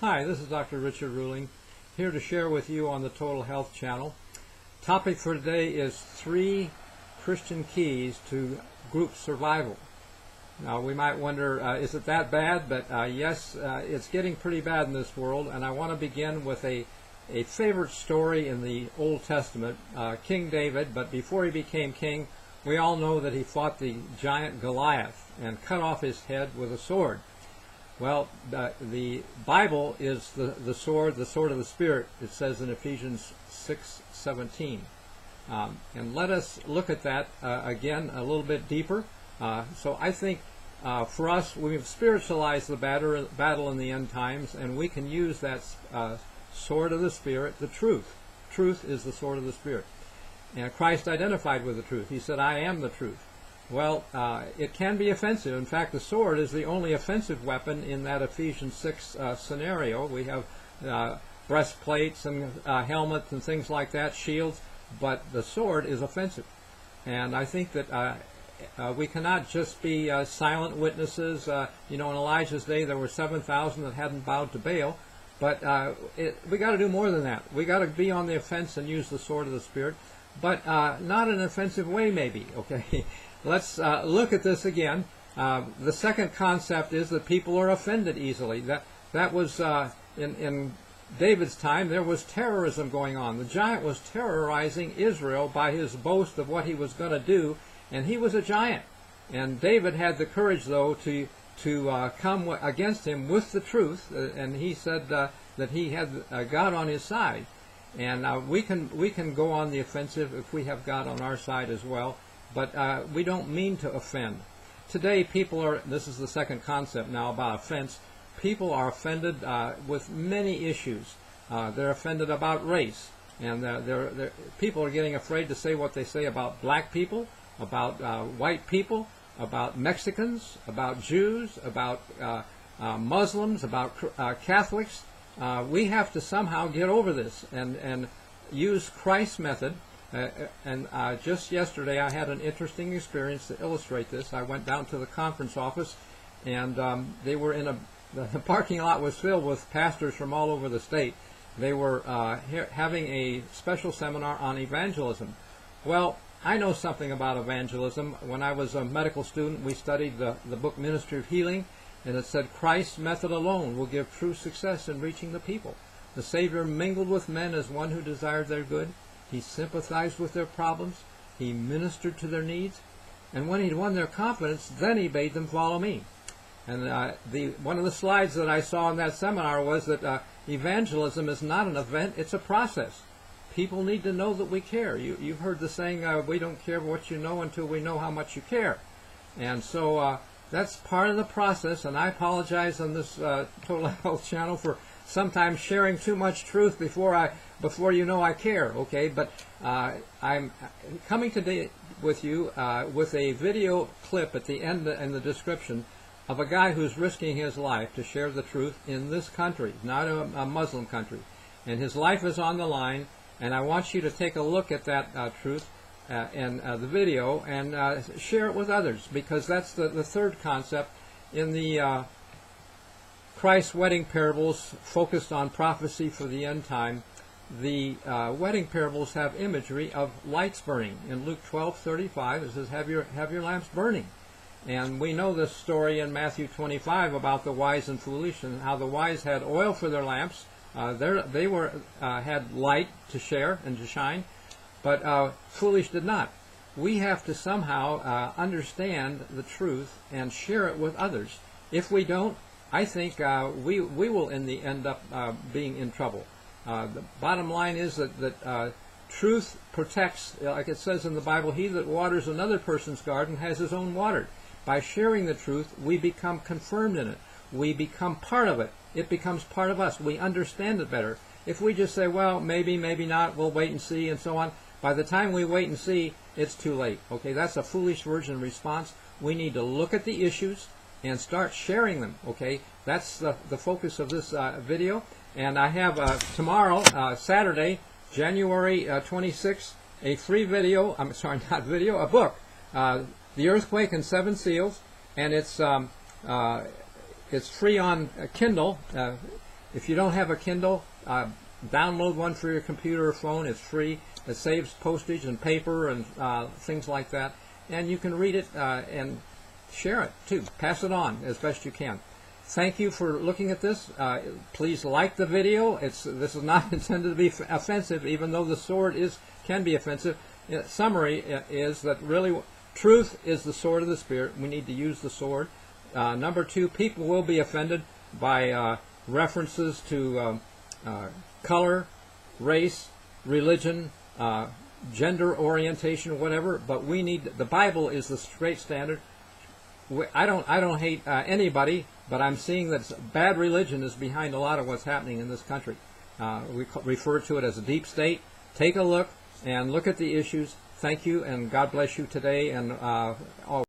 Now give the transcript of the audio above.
Hi, this is Dr. Richard Ruling, here to share with you on the Total Health Channel. Topic for today is 3 Christian keys to group survival. Now, we might wonder, is it that bad? But yes, it's getting pretty bad in this world, and I want to begin with a favorite story in the Old Testament, King David. But before he became king, we all know that he fought the giant Goliath and cut off his head with a sword. Well, the Bible is the sword of the Spirit, it says in Ephesians 6:17. And let us look at that again a little bit deeper. So I think for us, we've spiritualized the battle in the end times, and we can use that sword of the Spirit, the truth. Truth is the sword of the Spirit. And Christ identified with the truth. He said, I am the truth. Well, it can be offensive. In fact, the sword is the only offensive weapon in that Ephesians 6 scenario. We have breastplates and helmets and things like that, shields, but the sword is offensive. And I think that we cannot just be silent witnesses. In Elijah's day there were 7,000 that hadn't bowed to Baal, but we got to do more than that. We got to be on the offense and use the sword of the Spirit, but not in an offensive way, maybe. Okay. Let's look at this again. The second concept is that people are offended easily. That was in David's time. There was terrorism going on. The giant was terrorizing Israel by his boast of what he was going to do, and he was a giant. And David had the courage, though, to come against him with the truth, and he said that he had God on his side. And we can go on the offensive if we have God on our side as well. But we don't mean to offend. Today, people are, this is the second concept now about offense, people are offended with many issues. They're offended about race. And people are getting afraid to say what they say about black people, about white people, about Mexicans, about Jews, about Muslims, about Catholics. We have to somehow get over this and use Christ's method. And just yesterday I had an interesting experience to illustrate this. I went down to the conference office, and they were the parking lot was filled with pastors from all over the state. They were having a special seminar on evangelism. Well, I know something about evangelism. When I was a medical student, we studied the book Ministry of Healing, and it said Christ's method alone will give true success in reaching the people. The Savior mingled with men as one who desired their good. He sympathized with their problems. He ministered to their needs. And when he'd won their confidence, then he bade them follow me. And one of the slides that I saw in that seminar was that evangelism is not an event, it's a process. People need to know that we care. You've heard the saying, we don't care what you know until we know how much you care. And so that's part of the process, and I apologize on this Total Health Channel for sometimes sharing too much truth before you know I care, okay? But I'm coming today with you with a video clip at the end in the description of a guy who's risking his life to share the truth in this country, not a Muslim country. And his life is on the line, and I want you to take a look at that truth and the video and share it with others, because that's the third concept in the Christ's wedding parables focused on prophecy for the end time. The wedding parables have imagery of lights burning. In Luke 12:35, it says, have your lamps burning. And we know this story in Matthew 25 about the wise and foolish, and how the wise had oil for their lamps. They had light to share and to shine, but foolish did not. We have to somehow understand the truth and share it with others. If we don't, I think we will in the end up being in trouble. The bottom line is that truth protects, like it says in the Bible, he that waters another person's garden has his own watered. By sharing the truth, we become confirmed in it. We become part of it. It becomes part of us. We understand it better. If we just say, well, maybe, maybe not, we'll wait and see, and so on, by the time we wait and see, it's too late. Okay, that's a foolish virgin response. We need to look at the issues and start sharing them. Okay, that's the focus of this video. And I have tomorrow, Saturday, January 26th, a free video, a book, The Earthquake and Seven Seals, and it's free on Kindle. If you don't have a Kindle, download one for your computer or phone. It's free. It saves postage and paper and things like that. And you can read it and share it too. Pass it on as best you can. Thank you for looking at this. Please like the video. This is not intended to be offensive, even though the sword can be offensive. Summary is that really truth is the sword of the Spirit. We need to use the sword. Number two, people will be offended by references to color, race, religion, gender orientation, whatever. But we need the Bible is the straight standard. I don't hate anybody, but I'm seeing that bad religion is behind a lot of what's happening in this country. We refer to it as a deep state. Take a look and look at the issues. Thank you, and God bless you today and always.